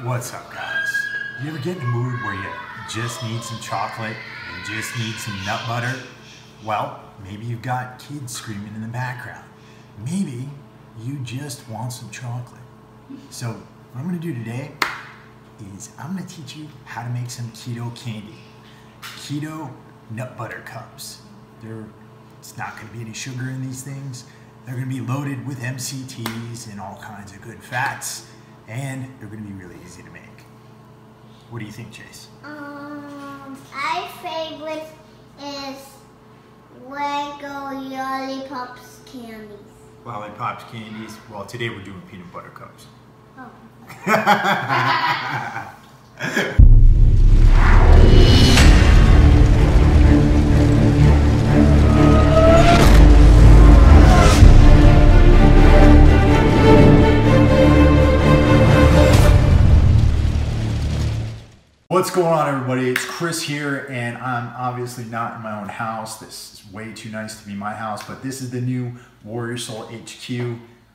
What's up, guys? You ever get in a mood where you just need some chocolate and just need some nut butter? Well, maybe you've got kids screaming in the background. Maybe you just want some chocolate. So what I'm gonna do today is I'm gonna teach you how to make some keto candy. Keto nut butter cups. It's not gonna be any sugar in these things. They're gonna be loaded with MCTs and all kinds of good fats, and they're gonna be really easy to make. What do you think, Chase? My favorite is Lego Lollipops candies. Lollipops candies. Well, today we're doing peanut butter cups. Oh. What's going on, everybody? It's Chris here, and I'm obviously not in my own house. This is way too nice to be my house, but this is the new Warrior Soul HQ.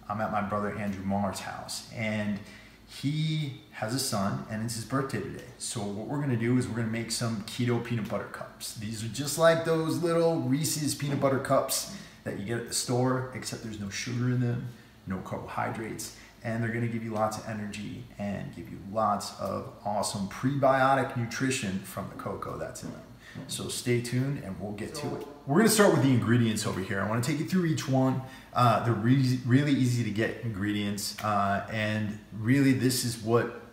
I'm at my brother Andrew Marr's house, and he has a son, and it's his birthday today. So what we're gonna do is we're gonna make some keto peanut butter cups. These are just like those little Reese's peanut butter cups that you get at the store, except there's no sugar in them, no carbohydrates, and they're gonna give you lots of energy and give you lots of awesome prebiotic nutrition from the cocoa that's in them. So stay tuned and we'll get to it. We're gonna start with the ingredients over here. I wanna take you through each one. They're really easy to get ingredients, and really this is what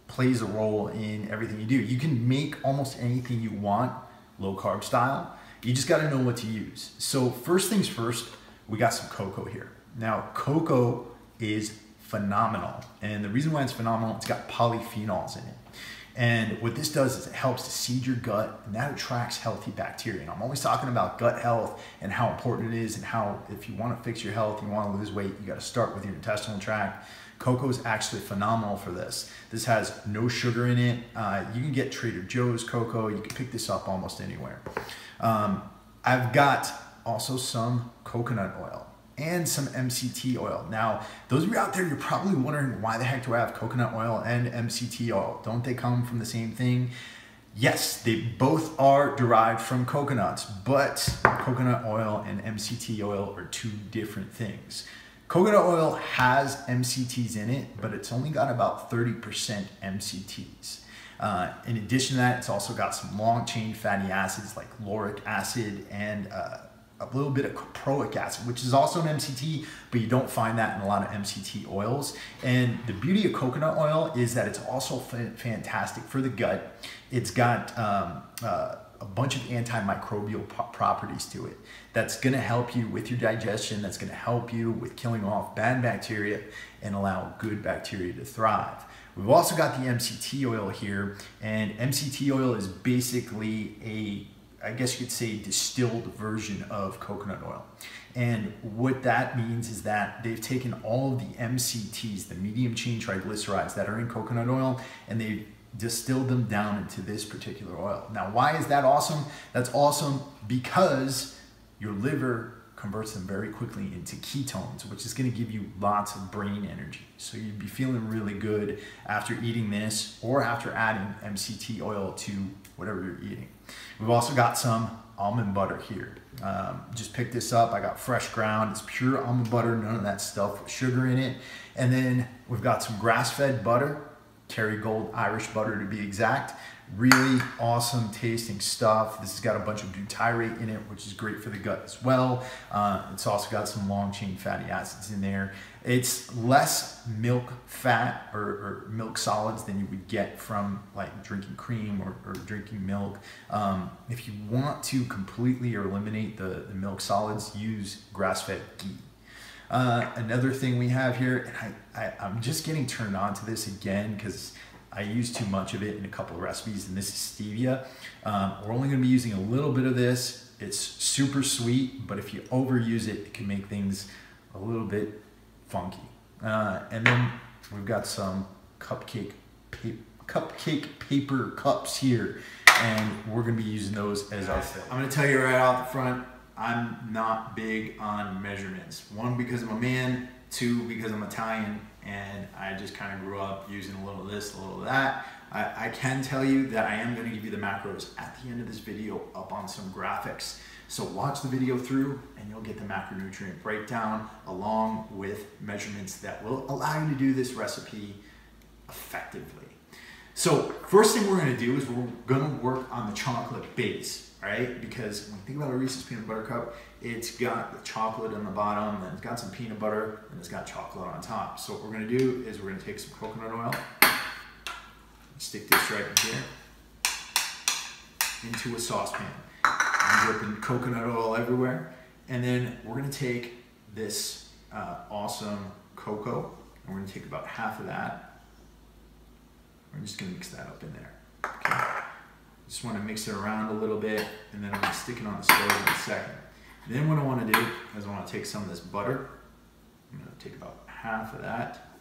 plays a role in everything you do. You can make almost anything you want, low carb style. You just gotta know what to use. So first things first, we got some cocoa here. Now, cocoa is phenomenal. And the reason why it's phenomenal, it's got polyphenols in it. And what this does is it helps to seed your gut, and that attracts healthy bacteria. And I'm always talking about gut health and how important it is, and how if you want to fix your health, you want to lose weight, you got to start with your intestinal tract. Cocoa is actually phenomenal for this. This has no sugar in it. You can get Trader Joe's cocoa. You can pick this up almost anywhere. I've got also some coconut oil and some MCT oil. Now, those of you out there, you're probably wondering, why the heck do I have coconut oil and MCT oil? Don't they come from the same thing? Yes, they both are derived from coconuts, but coconut oil and MCT oil are two different things. Coconut oil has MCTs in it, but it's only got about 30% MCTs. In addition to that, it's also got some long chain fatty acids like lauric acid and a little bit of caproic acid, which is also an MCT, but you don't find that in a lot of MCT oils. And the beauty of coconut oil is that it's also fantastic for the gut. It's got a bunch of antimicrobial properties to it. That's gonna help you with your digestion, that's gonna help you with killing off bad bacteria and allow good bacteria to thrive. We've also got the MCT oil here, and MCT oil is basically I guess you could say, distilled version of coconut oil. And what that means is that they've taken all of the MCTs, the medium chain triglycerides that are in coconut oil, and they've distilled them down into this particular oil. Now, why is that awesome? That's awesome because your liver converts them very quickly into ketones, which is gonna give you lots of brain energy. So you'd be feeling really good after eating this or after adding MCT oil to whatever you're eating. We've also got some almond butter here. Just picked this up. I got fresh ground. It's pure almond butter, none of that stuff with sugar in it. And then we've got some grass-fed butter, Kerrygold Irish butter to be exact. Really awesome tasting stuff. This has got a bunch of butyrate in it, which is great for the gut as well. It's also got some long chain fatty acids in there. It's less milk fat or milk solids than you would get from like drinking cream or drinking milk. If you want to completely eliminate the milk solids, use grass-fed ghee. Another thing we have here, and I'm just getting turned on to this again because I use too much of it in a couple of recipes, and this is stevia. We're only gonna be using a little bit of this. It's super sweet, but if you overuse it, it can make things a little bit funky. And then we've got some cupcake paper cups here, and we're gonna be using those as our fill. I'm gonna tell you right out the front, I'm not big on measurements. One, because I'm a man, Two, because I'm Italian and I just kind of grew up using a little of this, a little of that. I can tell you that I am going to give you the macros at the end of this video up on some graphics. So watch the video through and you'll get the macronutrient breakdown along with measurements that will allow you to do this recipe effectively. So first thing we're going to do is we're going to work on the chocolate base, right? Because when you think about a Reese's peanut butter cup, it's got the chocolate on the bottom, and it's got some peanut butter, and it's got chocolate on top. So what we're going to do is we're going to take some coconut oil, stick this right in here into a saucepan. I'm dripping coconut oil everywhere. And then we're going to take this awesome cocoa, and we're going to take about half of that. We're just going to mix that up in there. Okay. Just want to mix it around a little bit, and then I'm going to stick it on the stove in a second. Then what I want to do is I want to take some of this butter. I'm going to take about half of that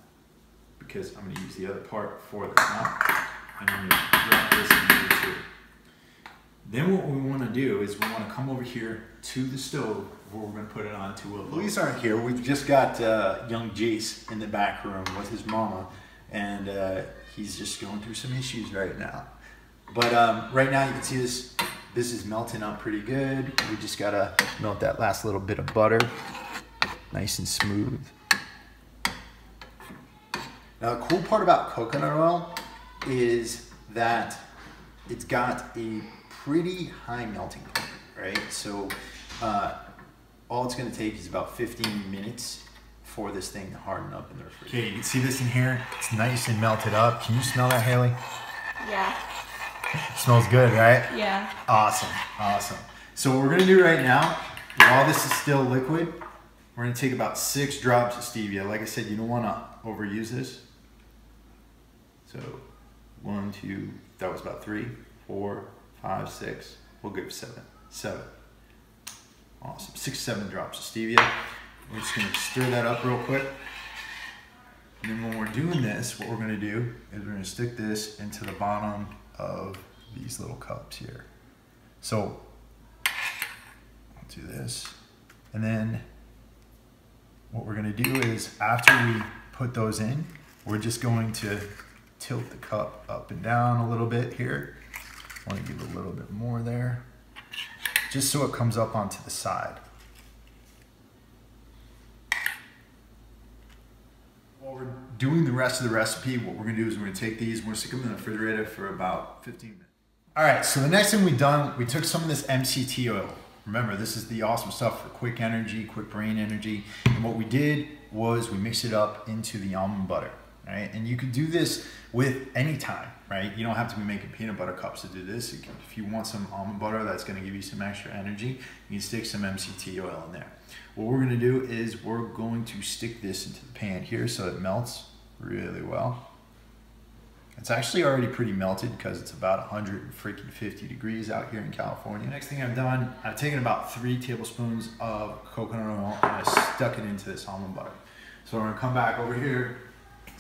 because I'm going to use the other part for the top. And I'm going to drop this in here too. Then what we want to do is we want to come over here to the stove where we're going to put it onto a low. Police aren't here. We've just got young Jace in the back room with his mama, and he's just going through some issues right now. But right now you can see this is melting up pretty good. We just got to melt that last little bit of butter, nice and smooth. Now the cool part about coconut oil is that it's got a pretty high melting point, right? So all it's going to take is about 15 minutes for this thing to harden up in the refrigerator. Okay, you can see this in here. It's nice and melted up. Can you smell that, Haley? Yeah. It smells good, right? Yeah. Awesome, awesome. So what we're gonna do right now, while this is still liquid, we're gonna take about 6 drops of stevia. Like I said, you don't wanna overuse this. So 1, 2, that was about 3, 4, 5, 6. We'll give 7. 7. Awesome, 6, 7 drops of stevia. We're just gonna stir that up real quick. And then when we're doing this, what we're gonna do is we're gonna stick this into the bottom of these little cups here. So I'll do this. And then what we're gonna do is after we put those in, we're just going to tilt the cup up and down a little bit here. I wanna give a little bit more there, just so it comes up onto the side. While we're doing the rest of the recipe, what we're gonna do is we're gonna take these, we're gonna stick them in the refrigerator for about 15 minutes. All right, so the next thing we've done, we took some of this MCT oil. Remember, this is the awesome stuff for quick energy, quick brain energy. And what we did was we mixed it up into the almond butter, right? And you could do this with any time, right? You don't have to be making peanut butter cups to do this. If you want some almond butter that's gonna give you some extra energy, you can stick some MCT oil in there. What we're gonna do is we're going to stick this into the pan here so it melts really well. It's actually already pretty melted because it's about 150 degrees out here in California. Next thing I've done, I've taken about 3 tablespoons of coconut oil and I stuck it into this almond butter. So we're gonna come back over here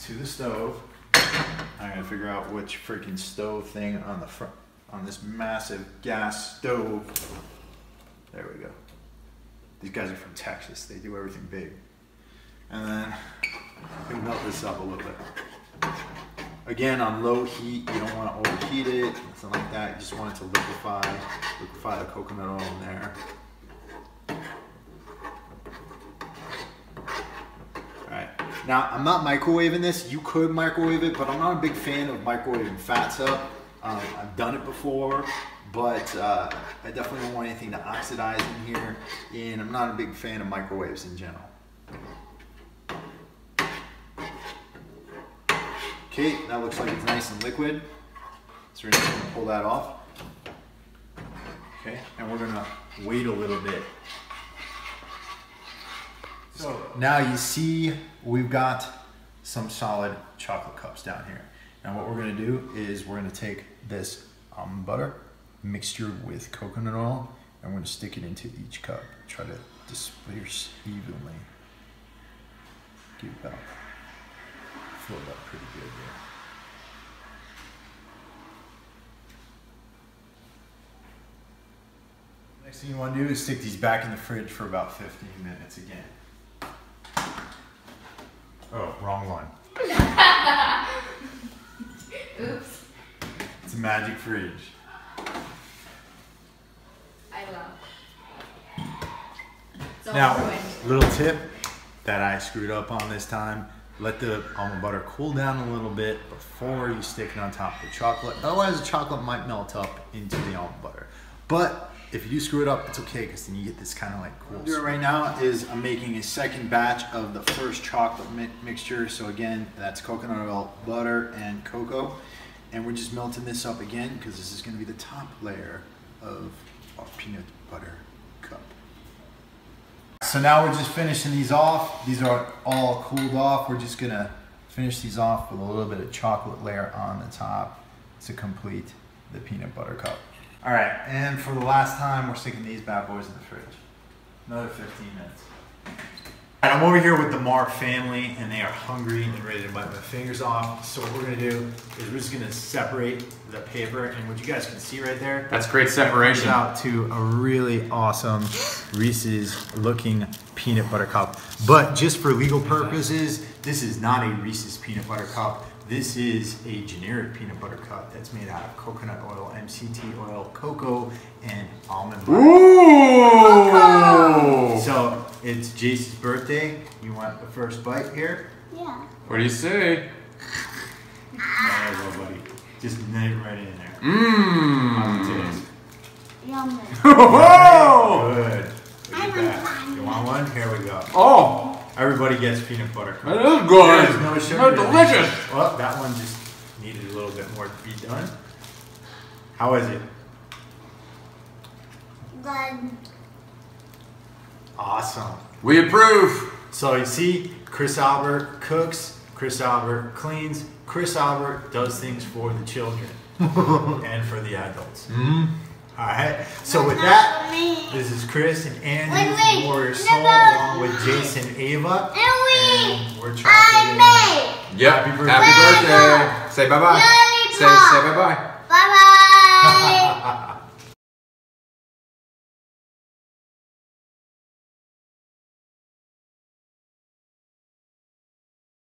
to the stove. I'm gonna figure out which freaking stove thing on the front, on this massive gas stove. There we go. These guys are from Texas. They do everything big. And then we melt this up a little bit. Again, on low heat, you don't want to overheat it, something like that. You just want it to liquefy the coconut oil in there. All right. Now, I'm not microwaving this. You could microwave it, but I'm not a big fan of microwaving fats up. I've done it before, but I definitely don't want anything to oxidize in here, and I'm not a big fan of microwaves in general. Okay, that looks like it's nice and liquid. So we're just gonna pull that off. Okay, and we're gonna wait a little bit. So now you see we've got some solid chocolate cups down here. Now what we're gonna do is we're gonna take this almond butter mixture with coconut oil and we're gonna stick it into each cup. Try to disperse evenly. Give about, fill it up pretty good there. Next thing you want to do is stick these back in the fridge for about 15 minutes again. Oh, wrong one. Oops. It's a magic fridge. I love. It's all Now, ruined. little tip that I screwed up on this time. Let the almond butter cool down a little bit before you stick it on top of the chocolate. Otherwise, the chocolate might melt up into the almond butter. But if you do screw it up, it's okay because then you get this kind of like cool. What I'm doing right now is I'm making a second batch of the first chocolate mixture. So again, that's coconut oil, butter, and cocoa. And we're just melting this up again because this is going to be the top layer of our peanut butter cup. So now we're just finishing these off. These are all cooled off. We're just going to finish these off with a little bit of chocolate layer on the top to complete the peanut butter cup. All right, and for the last time, we're sticking these bad boys in the fridge. Another 15 minutes. And I'm over here with the Marr family, and they are hungry and ready to bite my fingers off. So what we're gonna do is we're just gonna separate the paper, and what you guys can see right there. That's great separation. Out to a really awesome Reese's looking peanut butter cup. But just for legal purposes, this is not a Reese's peanut butter cup. This is a generic peanut butter cup that's made out of coconut oil, MCT oil, cocoa, and almond butter. Ooh! So it's Jace's birthday. You want the first bite here? Yeah. What do you say? There you go, buddy. Just nip right in there. Mmm. Yummy. Whoa! Good. Look at that. You want one? Here we go. Oh, Everybody gets peanut butter cup. that is good. There's no sugar. That's delicious. Well, that one just needed a little bit more to be done. How is it? Good. Awesome. We approve. So you see, Chris Albert cooks, Chris Albert cleans, Chris Albert does things for the children and for the adults. All right. So with that, this is Chris and Andy from Warrior Soul, along with Jason and Ava, and we're chocolate. Yep. Happy birthday. Happy birthday. Say bye-bye. Say bye-bye. Bye bye.